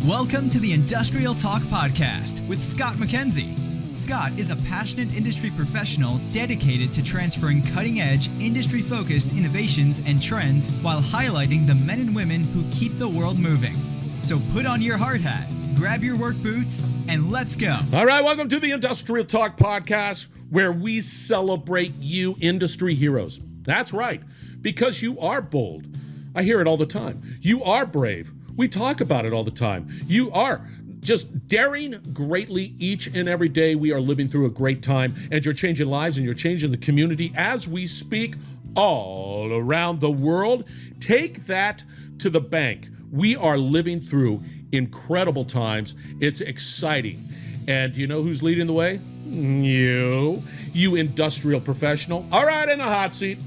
Welcome to the Industrial Talk Podcast with Scott McKenzie. Scott is a passionate industry professional dedicated to transferring cutting-edge, industry-focused innovations and trends while highlighting the men and women who keep the world moving. So put on your hard hat, grab your work boots, and let's go. All right, welcome to the Industrial Talk Podcast, where we celebrate you industry heroes. That's right, because you are bold. I hear it all the time. You are brave. We talk about it all the time. You are just daring greatly each and every day. We are living through a great time, and you're changing lives and you're changing the community as we speak all around the world. Take that to the bank. We are living through incredible times. It's exciting. And you know who's leading the way? You industrial professional. All right, in a hot seat,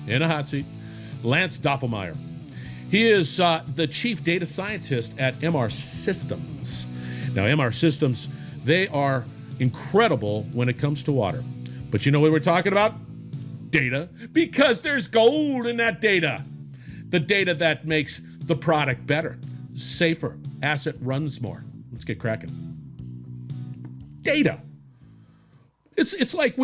Lance Dofflemyer. He is the chief data scientist at MR Systems. Now, MR Systems, they are incredible when it comes to water. But you know what we're talking about? Data. Because there's gold in that data. The data that makes the product better, safer, asset runs more. Let's get cracking. Data. It's like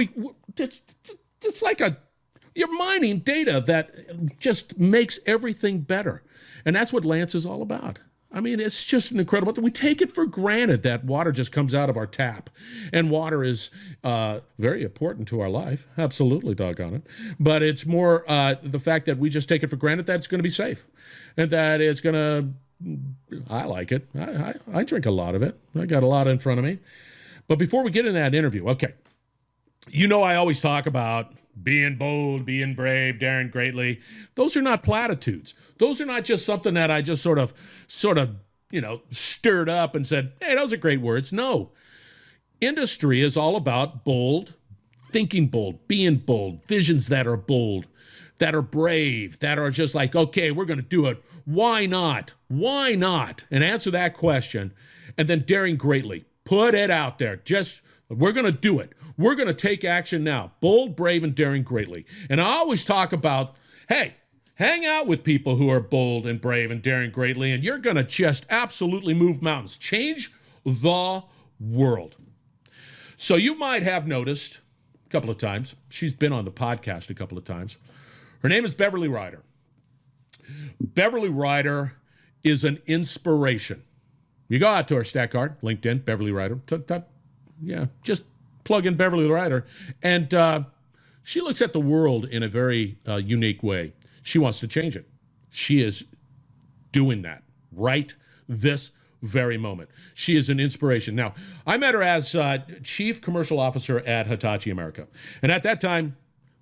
you're mining data that just makes everything better. And that's what Lance is all about. I mean, it's just an incredible. We take it for granted that water just comes out of our tap. And water is very important to our life. Absolutely, doggone it. But it's more the fact that we just take it for granted that it's going to be safe. And that it's going to, I like it. I drink a lot of it. I got a lot in front of me. But before we get in that interview, okay. You know I always talk about being bold, being brave, daring greatly. Those are not platitudes. Those are not just something that I just sort of, stirred up and said, hey, those are great words. No. Industry is all about bold, thinking bold, being bold, visions that are bold, that are brave, that are just like, okay, we're going to do it. Why not? Why not? And answer that question. And then daring greatly. Put it out there. We're going to do it. We're going to take action now. Bold, brave, and daring greatly. And I always talk about, hey, hang out with people who are bold and brave and daring greatly, and you're going to just absolutely move mountains. Change the world. So you might have noticed a couple of times, she's been on the podcast a couple of times. Her name is Beverly Ryder. Beverly Ryder is an inspiration. You go out to her stat card, LinkedIn, Beverly Ryder. Just plug in Beverly Ryder, and she looks at the world in a very unique way. She wants to change it. She is doing that right this very moment. She is an inspiration. Now, I met her as Chief Commercial Officer at Hitachi America, and at that time,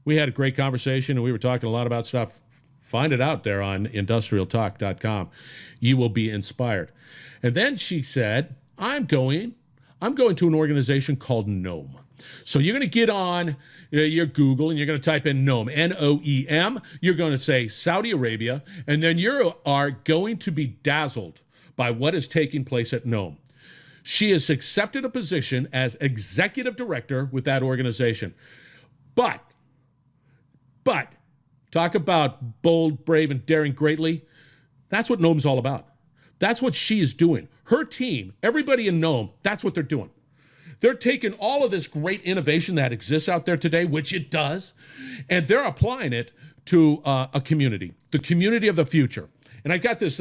we had a great conversation, and we were talking a lot about stuff. Find it out there on industrialtalk.com. You will be inspired. And then she said, I'm going to an organization called NOM. So you're going to get on your Google and you're going to type in NOM, N-O-E-M. You're going to say Saudi Arabia, and then you are going to be dazzled by what is taking place at NOM. She has accepted a position as executive director with that organization. But, talk about bold, brave, and daring greatly. That's what NOM's all about. That's what she is doing. Her team, everybody in NOM, that's what they're doing. They're taking all of this great innovation that exists out there today, which it does, and they're applying it to a community, the community of the future. And I got this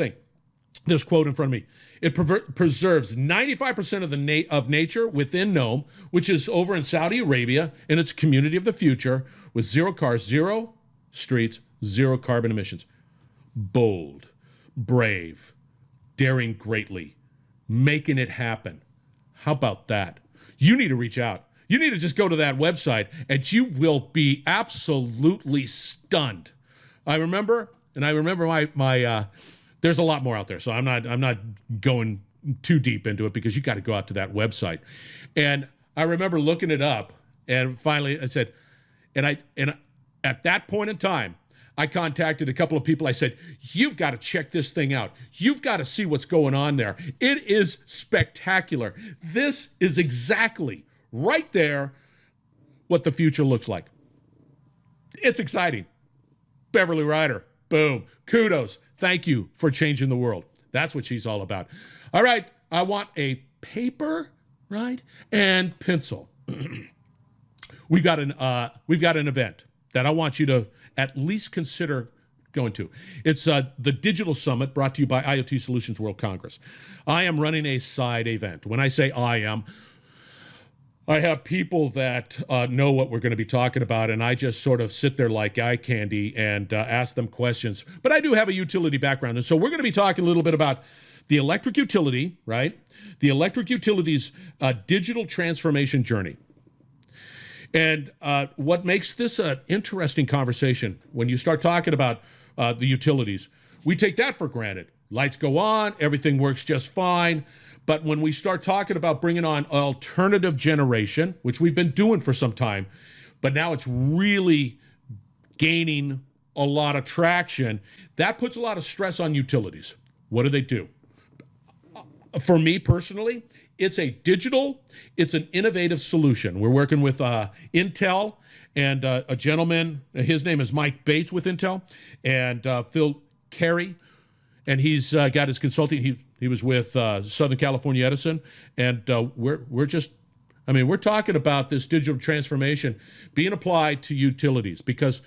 quote in front of me. It preserves 95% of nature within NOM, which is over in Saudi Arabia, and it's a community of the future with zero cars, zero streets, zero carbon emissions. Bold, brave, daring greatly, making it happen. How about that? You need to reach out. You need to just go to that website and you will be absolutely stunned. I remember my there's a lot more out there, so I'm not going too deep into it because you got to go out to that website. And I remember looking it up, and finally I said, and at that point in time, I contacted a couple of people. I said, you've got to check this thing out. You've got to see what's going on there. It is spectacular. This is exactly right there what the future looks like. It's exciting. Beverly Ryder, boom. Kudos. Thank you for changing the world. That's what she's all about. All right, I want a paper, right, and pencil. We've got an event that I want you to at least consider going to. It's the Digital Summit brought to you by IoT Solutions World Congress. I am running a side event. When I say I have people that know what we're going to be talking about, and I just sort of sit there like eye candy and ask them questions. But I do have a utility background, and so we're going to be talking a little bit about the electric utility, right? The electric utility's digital transformation journey. And what makes this an interesting conversation, when you start talking about the utilities, we take that for granted. Lights go on, everything works just fine. But when we start talking about bringing on alternative generation, which we've been doing for some time, but now it's really gaining a lot of traction, that puts a lot of stress on utilities. What do? For me personally, it's an innovative solution. We're working with Intel and a gentleman, his name is Mike Bates with Intel, and Phil Carey, and he's got his consulting. He was with Southern California Edison, and we're talking about this digital transformation being applied to utilities because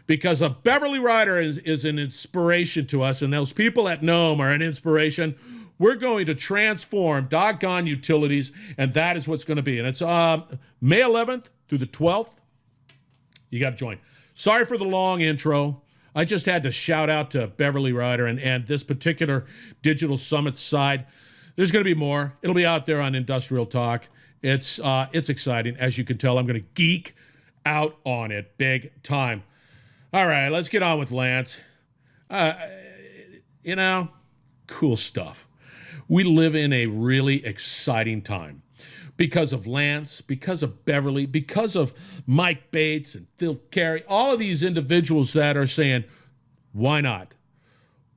a Beverly Rider is an inspiration to us, and those people at Nome are an inspiration. We're going to transform doggone utilities, and that is what's going to be. And it's May 11th through the 12th. You got to join. Sorry for the long intro. I just had to shout out to Beverly Rider and this particular Digital Summit side. There's going to be more. It'll be out there on Industrial Talk. It's exciting. As you can tell, I'm going to geek out on it big time. All right, let's get on with Lance. Cool stuff. We live in a really exciting time because of Lance, because of Beverly, because of Mike Bates and Phil Carey, all of these individuals that are saying, why not?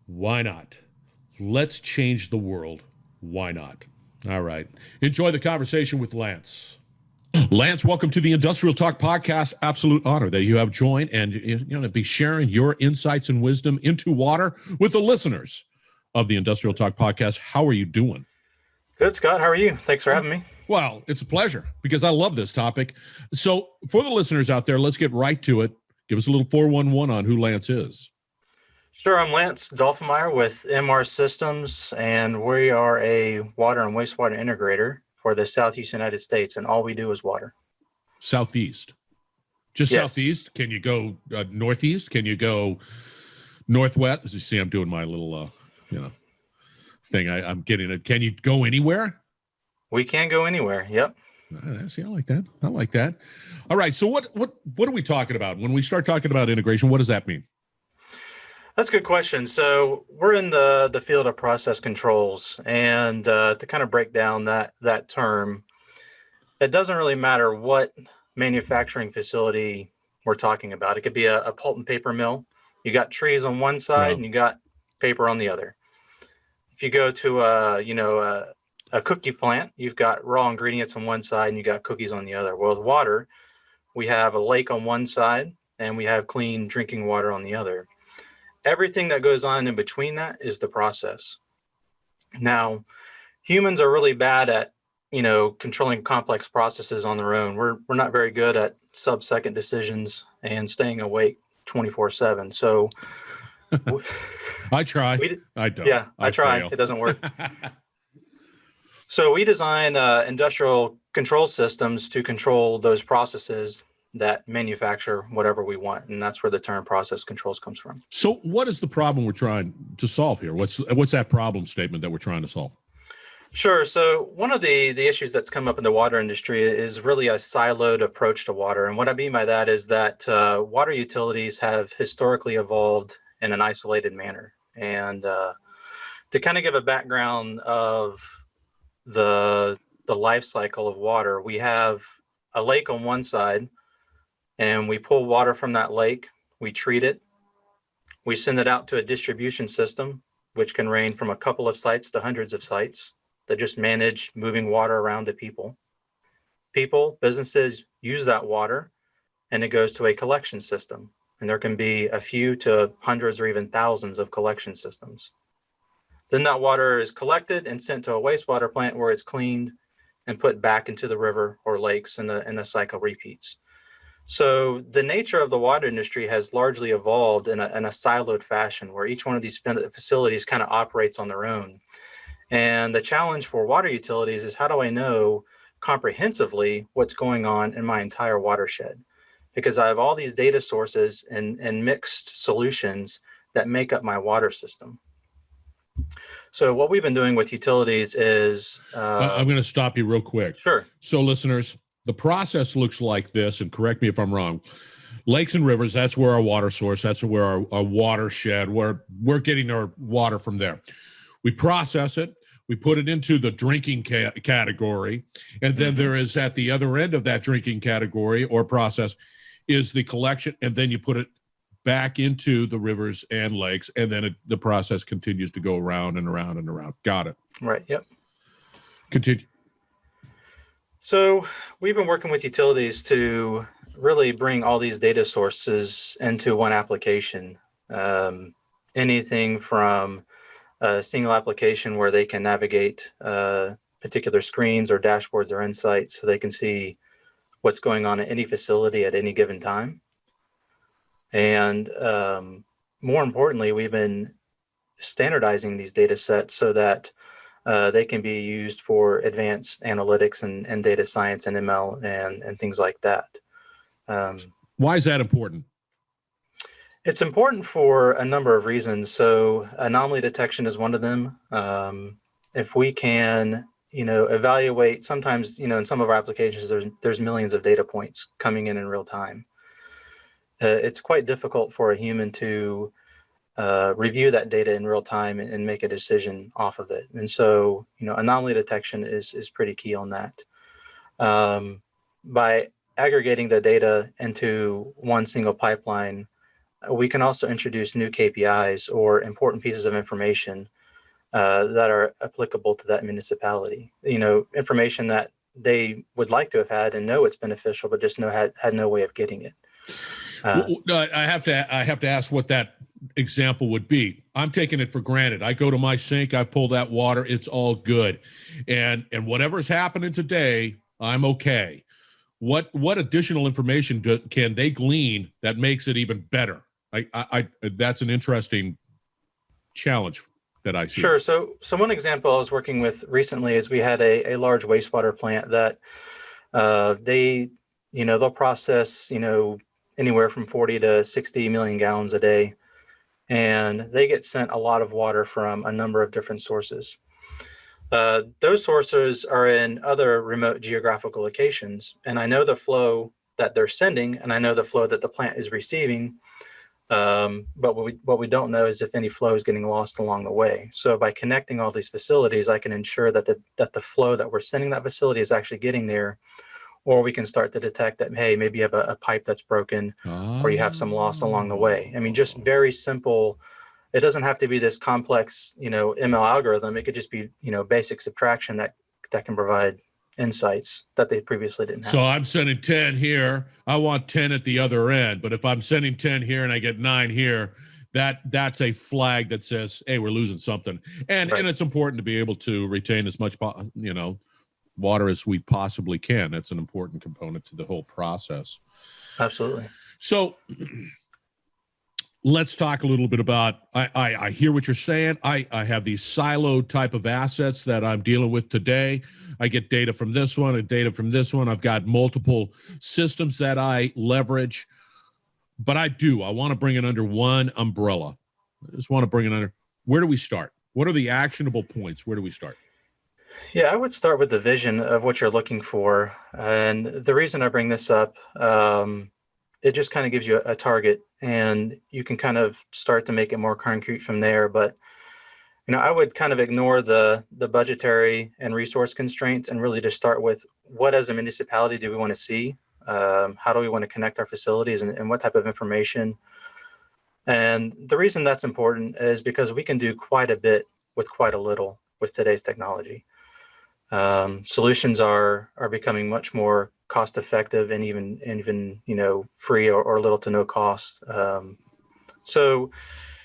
Why not? Let's change the world. Why not? All right. Enjoy the conversation with Lance. Lance, welcome to the Industrial Talk Podcast. Absolute honor that you have joined and you're going to be sharing your insights and wisdom into water with the listeners of the Industrial Talk Podcast. How are you doing? Good, Scott. How are you? Thanks for having me. Well, it's a pleasure because I love this topic. So for the listeners out there, let's get right to it. Give us a little 411 on who Lance is. Sure. I'm Lance Dofflemyer with MR Systems, and we are a water and wastewater integrator for the Southeast United States, and all we do is water. Southeast? Just yes. Southeast? Can you go northeast? Can you go northwest? As you see, I'm doing my little, thing. I'm getting it. Can you go anywhere? We can go anywhere. Yep. See, I like that. I like that. All right. So what are we talking about? When we start talking about integration, what does that mean? That's a good question. So we're in the field of process controls, and to kind of break down that term, it doesn't really matter what manufacturing facility we're talking about. It could be a pulp and paper mill. You got trees on one side and you got paper on the other. If you go to a cookie plant, you've got raw ingredients on one side and you got cookies on the other. Well, with water, we have a lake on one side and we have clean drinking water on the other. Everything that goes on in between that is the process. Now, humans are really bad at, controlling complex processes on their own. We're not very good at sub-second decisions and staying awake 24/7. So I try. I don't. Yeah, I try. Fail. It doesn't work. So we design industrial control systems to control those processes that manufacture whatever we want, and that's where the term process controls comes from. So what is the problem we're trying to solve here? What's that problem statement that we're trying to solve? Sure. So one of the issues that's come up in the water industry is really a siloed approach to water. And what I mean by that is that water utilities have historically evolved in an isolated manner. And to kind of give a background of the life cycle of water, we have a lake on one side, and we pull water from that lake, we treat it, we send it out to a distribution system, which can range from a couple of sites to hundreds of sites that just manage moving water around to people. Businesses use that water, and it goes to a collection system. And there can be a few to hundreds or even thousands of collection systems. Then that water is collected and sent to a wastewater plant where it's cleaned and put back into the river or lakes, and the cycle repeats. So the nature of the water industry has largely evolved in a siloed fashion where each one of these facilities kind of operates on their own. And the challenge for water utilities is, how do I know comprehensively what's going on in my entire watershed? Because I have all these data sources and mixed solutions that make up my water system. So what we've been doing with utilities is... I'm going to stop you real quick. Sure. So listeners, the process looks like this, and correct me if I'm wrong. Lakes and rivers, that's where our water source, that's where our watershed, where we're getting our water from there. We process it, we put it into the drinking category, and then there is, at the other end of that drinking category or process, is the collection, and then you put it back into the rivers and lakes, and then the process continues to go around and around and around. Got it. Right, yep. Continue. So we've been working with utilities to really bring all these data sources into one application. Anything from a single application where they can navigate particular screens or dashboards or insights so they can see what's going on at any facility at any given time. And more importantly, we've been standardizing these data sets so that they can be used for advanced analytics and data science and ML and things like that. Why is that important? It's important for a number of reasons. So anomaly detection is one of them. If we can, evaluate, sometimes, in some of our applications, there's millions of data points coming in real time. It's quite difficult for a human to review that data in real time and make a decision off of it. And so, anomaly detection is pretty key on that. By aggregating the data into one single pipeline, we can also introduce new KPIs or important pieces of information that are applicable to that municipality. Information that they would like to have had and know it's beneficial, but just had no way of getting it. I have to ask what that example would be. I'm taking it for granted. I go to my sink, I pull that water, it's all good, and whatever's happening today, I'm okay. What additional information can they glean that makes it even better? I that's an interesting challenge that I see. Sure. So one example I was working with recently is we had a large wastewater plant that they'll process anywhere from 40 to 60 million gallons a day, and they get sent a lot of water from a number of different sources. Those sources are in other remote geographical locations, and I know the flow that they're sending, and I know the flow that the plant is receiving. But what we don't know is if any flow is getting lost along the way. So by connecting all these facilities, I can ensure that the flow that we're sending that facility is actually getting there, or we can start to detect that, hey, maybe you have a pipe that's broken, or you have some loss along the way. I mean, just very simple. It doesn't have to be this complex, ML algorithm. It could just be, basic subtraction that can provide insights that they previously didn't have. So I'm sending 10 here. I want 10 at the other end. But if I'm sending 10 here and I get 9 here, that's a flag that says, hey, we're losing something. And Right. And it's important to be able to retain as much, water as we possibly can. That's an important component to the whole process. Absolutely. So let's talk a little bit about, I hear what you're saying. I have these siloed type of assets that I'm dealing with today. I get data from this one and data from this one. I've got multiple systems that I leverage, but I want to bring it under one umbrella. I just want to bring it under. Where do we start? What are the actionable points? Where do we start? Yeah, I would start with the vision of what you're looking for. And the reason I bring this up, it just kind of gives you a target, and you can kind of start to make it more concrete from there. But I would kind of ignore the budgetary and resource constraints and really just start with, what as a municipality do we want to see? How do we want to connect our facilities, and what type of information? And the reason that's important is because we can do quite a bit with quite a little with today's technology. Solutions are becoming much more cost effective and even free or little to no cost. So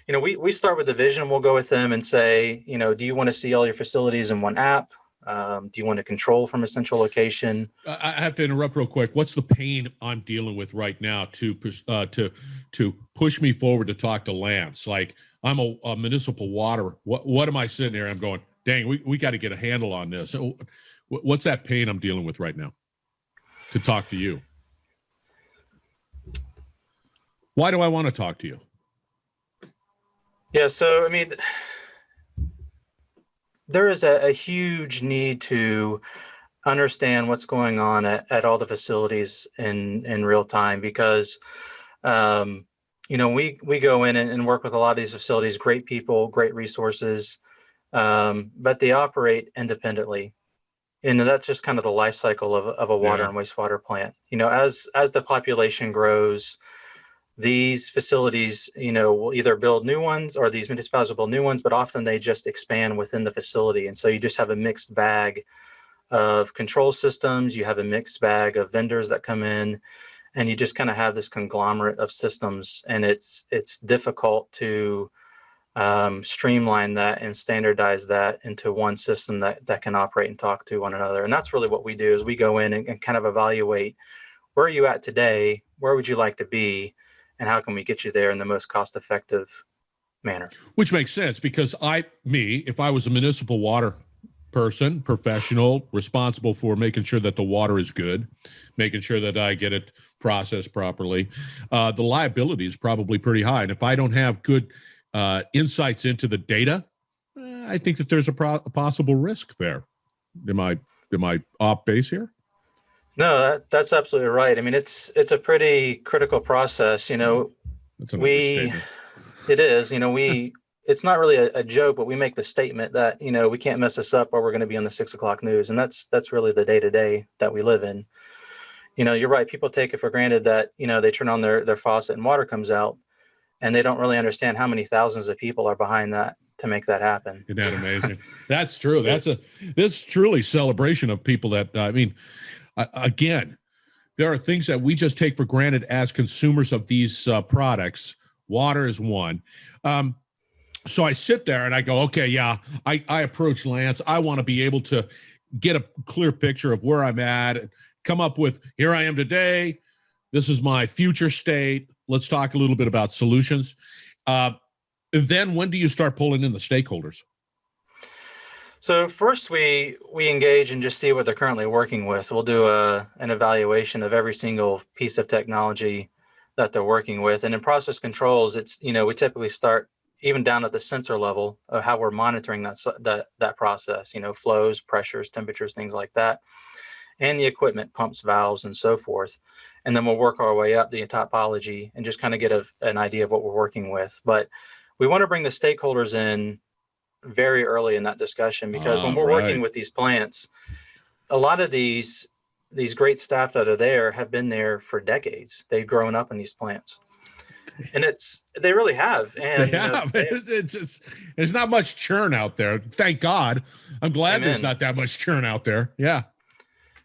We start with the vision. We'll go with them and say, do you want to see all your facilities in one app? Do you want to control from a central location? I have to interrupt real quick. What's the pain I'm dealing with right now to push me forward to talk to Lance? Like, I'm a municipal water. What am I sitting here? I'm going, dang, we got to get a handle on this. So what's that pain I'm dealing with right now to talk to you? Why do I want to talk to you? Yeah, so there is a huge need to understand what's going on at all the facilities in real time, because we go in and work with a lot of these facilities, great people, great resources, but they operate independently. And that's just kind of the life cycle of a water and wastewater plant. As the population grows, these facilities, will either build new ones, or these municipalities will build new ones, but often they just expand within the facility. And so you just have a mixed bag of control systems. You have a mixed bag of vendors that come in, and you just kind of have this conglomerate of systems. And it's difficult to streamline that and standardize that into one system that can operate and talk to one another. And that's really what we do, is we go in and kind of evaluate, where are you at today? Where would you like to be? And how can we get you there in the most cost-effective manner? Which makes sense, because if I was a municipal water person, professional, responsible for making sure that the water is good, making sure that I get it processed properly, the liability is probably pretty high. And if I don't have good insights into the data, I think that there's a possible risk there. Am I off base here? No, that's absolutely right. It's a pretty critical process. That's an understatement. It is. It's not really a joke, but we make the statement that we can't mess this up, or we're going to be on the 6 o'clock news, and that's really the day to day that we live in. You're right. People take it for granted that they turn on their faucet and water comes out, and they don't really understand how many thousands of people are behind that to make that happen. Isn't that amazing? That's true. This is truly celebration of people that, again, there are things that we just take for granted as consumers of these products. Water is one. So I sit there and I go, okay, yeah, I approach Lance. I want to be able to get a clear picture of where I'm at, come up with, here I am today. This is my future state. Let's talk a little bit about solutions. And then when do you start pulling in the stakeholders? So first we engage and just see what they're currently working with. We'll do an evaluation of every single piece of technology that they're working with. And in process controls, it's, we typically start even down at the sensor level of how we're monitoring that process, flows, pressures, temperatures, things like that, and the equipment, pumps, valves, and so forth. And then we'll work our way up the topology and just kind of get an idea of what we're working with. But we want to bring the stakeholders in very early in that discussion, because when we're working with these plants, a lot of these great staff that are there have been there for decades. They've grown up in these plants, and they really have. And there's not much churn out there. Thank God. I'm glad Amen. There's not that much churn out there. Yeah.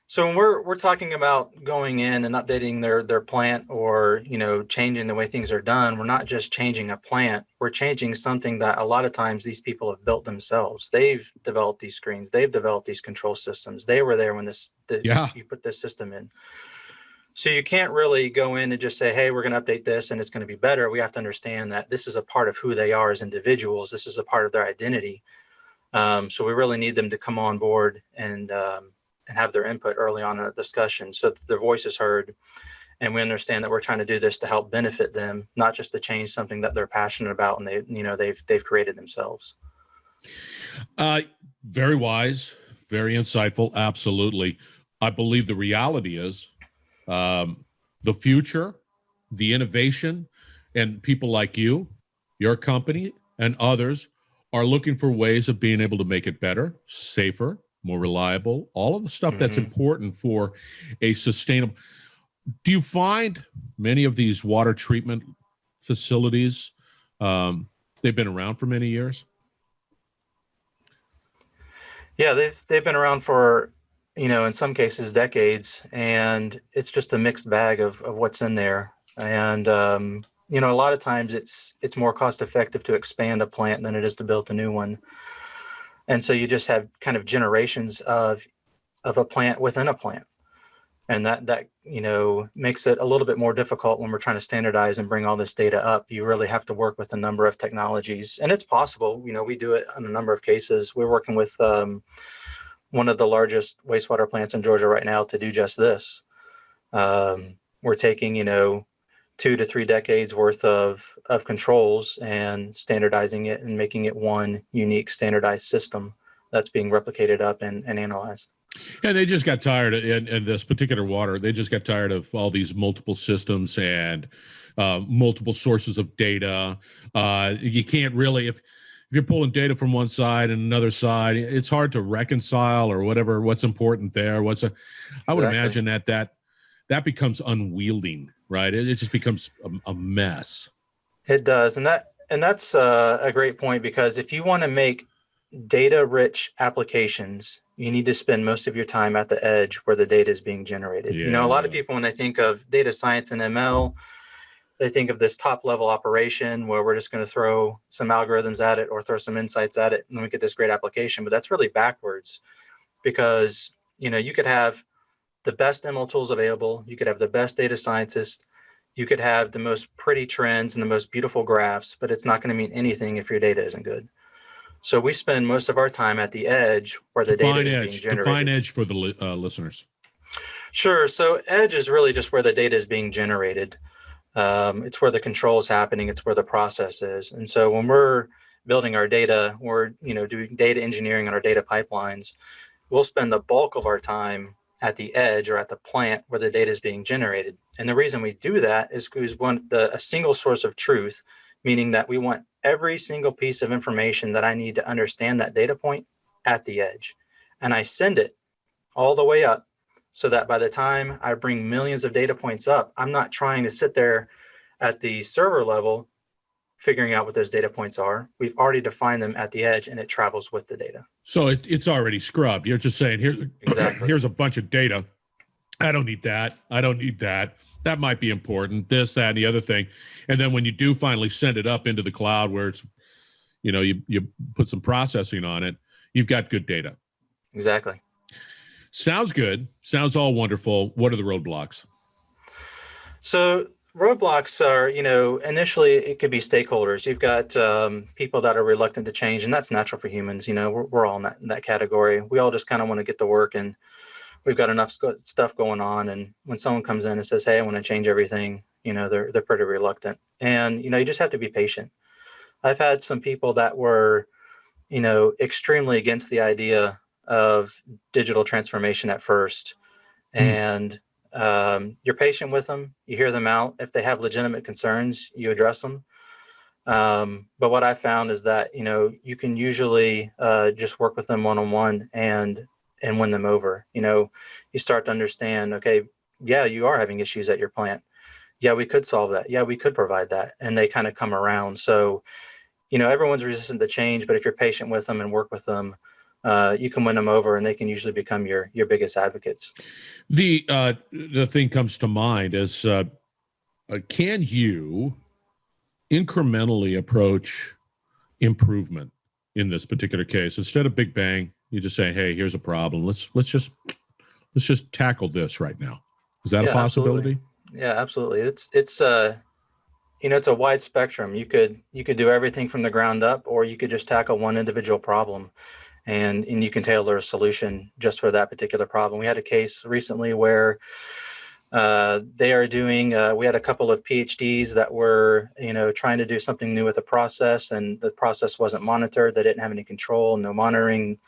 So when we're talking about going in and updating their plant, or changing the way things are done, we're not just changing a plant. We're changing something that a lot of times these people have built themselves. They've developed these screens. They've developed these control systems. They were there when you put this system in. So you can't really go in and just say, hey, we're going to update this and it's going to be better. We have to understand that this is a part of who they are as individuals. This is a part of their identity. So we really need them to come on board and have their input early on in the discussion, so that their voice is heard, and we understand that we're trying to do this to help benefit them, not just to change something that they're passionate about and they've created themselves. Very wise, very insightful. Absolutely. I believe the reality is the future, the innovation, and people like you, your company, and others are looking for ways of being able to make it better, safer, more reliable, all of the stuff that's important for a sustainable. Do you find many of these water treatment facilities, they've been around for many years? Yeah, they've been around for, in some cases decades, and it's just a mixed bag of what's in there. And a lot of times it's more cost effective to expand a plant than it is to build a new one. And so you just have kind of generations of a plant within a plant. And that makes it a little bit more difficult when we're trying to standardize and bring all this data up. You really have to work with a number of technologies, and it's possible. We do it in a number of cases. We're working with one of the largest wastewater plants in Georgia right now to do just this. We're taking 2 to 3 decades worth of controls and standardizing it and making it one unique standardized system that's being replicated up and analyzed. And they just got tired in this particular water. They just got tired of all these multiple systems and multiple sources of data. You can't really, if you're pulling data from one side and another side, it's hard to reconcile or whatever. What's important there? I would imagine that becomes unwielding, right? It just becomes a mess. It does, and that's a great point, because if you want to make data-rich applications, you need to spend most of your time at the edge where the data is being generated. Yeah. A lot of people, when they think of data science and ML, they think of this top-level operation where we're just going to throw some algorithms at it or throw some insights at it, and we get this great application. But that's really backwards, because you could have the best ML tools available, you could have the best data scientists, you could have the most pretty trends and the most beautiful graphs, but it's not going to mean anything if your data isn't good. So we spend most of our time at the edge where the data is being generated. Define edge for the listeners. Sure. So edge is really just where the data is being generated. It's where the control is happening. It's where the process is. And so when we're building our data, we're doing data engineering on our data pipelines. We'll spend the bulk of our time at the edge or at the plant where the data is being generated. And the reason we do that is because we want a single source of truth, meaning that we want every single piece of information that I need to understand that data point at the edge. And I send it all the way up so that by the time I bring millions of data points up, I'm not trying to sit there at the server level figuring out what those data points are. We've already defined them at the edge, and it travels with the data. So it's already scrubbed. You're just saying, here's a bunch of data. I don't need that. I don't need that. That might be important, this, that, and the other thing. And then when you do finally send it up into the cloud where it's, you put some processing on it, you've got good data. Exactly. Sounds good. Sounds all wonderful. What are the roadblocks? So roadblocks are, initially it could be stakeholders. You've got people that are reluctant to change, and that's natural for humans. We're all in that category. We all just kind of want to get to work, and we've got enough stuff going on. And when someone comes in and says, hey, I want to change everything, they're pretty reluctant. And, you just have to be patient. I've had some people that were, extremely against the idea of digital transformation at first. And you're patient with them. You hear them out. If they have legitimate concerns, you address them. But what I found is that, you can usually just work with them one-on-one and win them over. You start to understand, okay, yeah, you are having issues at your plant. Yeah, we could solve that. Yeah, we could provide that. And they kind of come around. So, everyone's resistant to change, but if you're patient with them and work with them, you can win them over, and they can usually become your biggest advocates. The thing comes to mind is, can you incrementally approach improvement in this particular case? Instead of big bang, you just say, hey, here's a problem. Let's just tackle this right now. Is that a possibility? Absolutely. Yeah, absolutely. It's a wide spectrum. You could do everything from the ground up, or you could just tackle one individual problem, and you can tailor a solution just for that particular problem. We had a case recently where they are doing, we had a couple of PhDs that were, trying to do something new with the process, and the process wasn't monitored. They didn't have any control, no monitoring,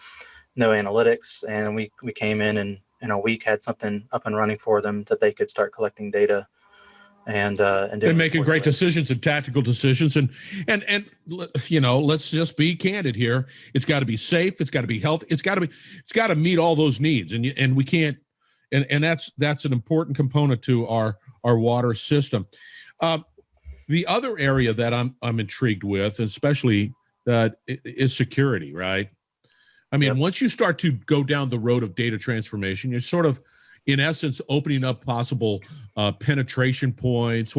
no analytics. And we came in and in a week had something up and running for them that they could start collecting data and making great decisions and tactical decisions. And let's just be candid here. It's got to be safe. It's got to be healthy. It's got to meet all those needs. And we can't, and that's an important component to our water system. The other area that I'm intrigued with, especially is security, right? I mean, once you start to go down the road of data transformation, you're sort of, in essence, opening up possible penetration points.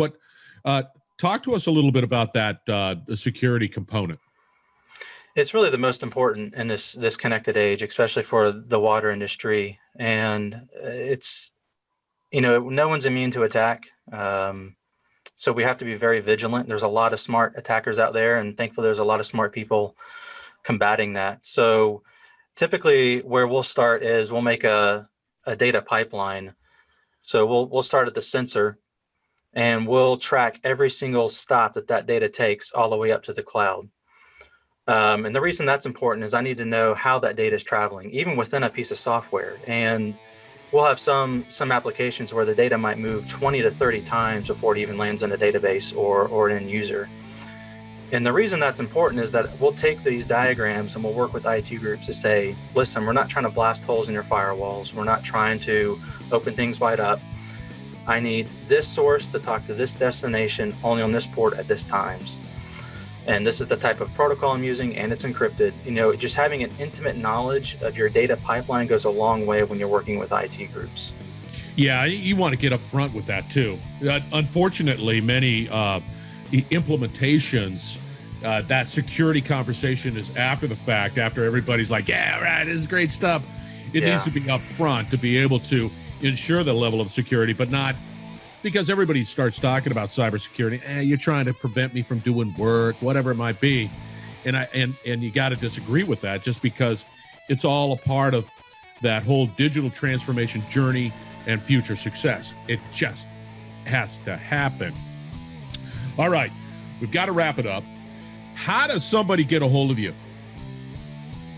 Talk to us a little bit about that, the security component. It's really the most important in this connected age, especially for the water industry. And it's, no one's immune to attack. So we have to be very vigilant. There's a lot of smart attackers out there, and thankfully there's a lot of smart people combating that. So typically where we'll start is we'll make a data pipeline. So we'll start at the sensor, and we'll track every single stop that data takes all the way up to the cloud. And the reason that's important is I need to know how that data is traveling, even within a piece of software. And we'll have some applications where the data might move 20 to 30 times before it even lands in a database or an end user. And the reason that's important is that we'll take these diagrams and we'll work with IT groups to say, listen, we're not trying to blast holes in your firewalls. We're not trying to open things wide up. I need this source to talk to this destination only on this port at this times. And this is the type of protocol I'm using, and it's encrypted. Just having an intimate knowledge of your data pipeline goes a long way when you're working with IT groups. Yeah, you want to get up front with that too. Unfortunately, many implementations, that security conversation is after the fact, after everybody's like, yeah, right, this is great stuff. It needs to be up front to be able to ensure the level of security, but not because everybody starts talking about cybersecurity. You're trying to prevent me from doing work, whatever it might be. And you got to disagree with that, just because it's all a part of that whole digital transformation journey and future success. It just has to happen. All right, we've got to wrap it up. How does somebody get a hold of you?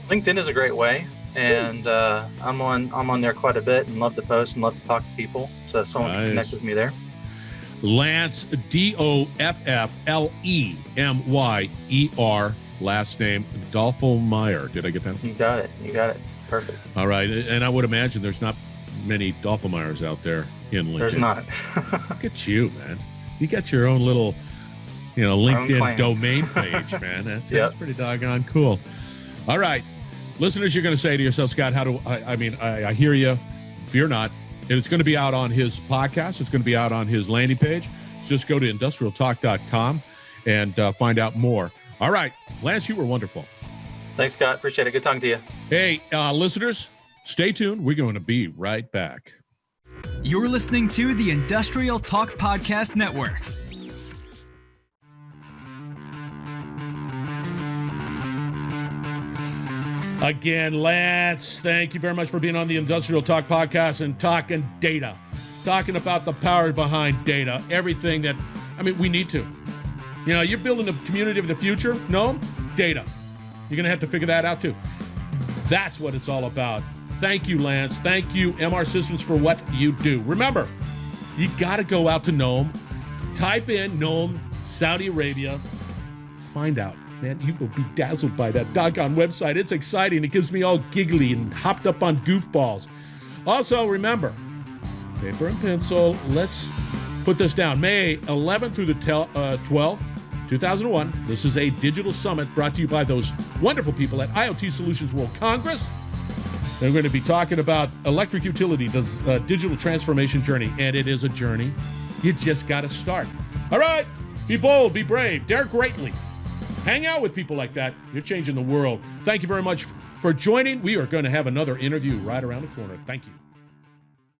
LinkedIn is a great way. And I'm on there quite a bit and love to post and love to talk to people. So someone can connect with me there. Lance, Dofflemyer, last name Dofflemyer. Did I get that? You got it. Perfect. All right. And I would imagine there's not many Dofflemyers out there in LinkedIn. There's not. Look at you, man. You got your own little, LinkedIn domain page, man. That's pretty doggone cool. All right. Listeners, you're going to say to yourself, Scott, I hear you. Fear not. And it's going to be out on his podcast. It's going to be out on his landing page. So just go to industrialtalk.com and find out more. All right. Lance, you were wonderful. Thanks, Scott. Appreciate it. Good talking to you. Hey, listeners, stay tuned. We're going to be right back. You're listening to the Industrial Talk Podcast Network. Again, Lance, thank you very much for being on the Industrial Talk Podcast and talking data, talking about the power behind data, everything that, we need to. You're building the community of the future. No, data. You're going to have to figure that out too. That's what it's all about. Thank you, Lance. Thank you, MR Systems, for what you do. Remember, you got to go out to Nome, type in Nome, Saudi Arabia, find out. Man, you will be dazzled by that doggone website. It's exciting. It gives me all giggly and hopped up on goofballs. Also, remember, paper and pencil. Let's put this down. May 11th through the 12th, 2001. This is a digital summit brought to you by those wonderful people at IoT Solutions World Congress. They're going to be talking about electric utility, digital transformation journey, and it is a journey. You just got to start. All right, be bold, be brave, dare greatly. Hang out with people like that. You're changing the world. Thank you very much for joining. We are going to have another interview right around the corner. Thank you.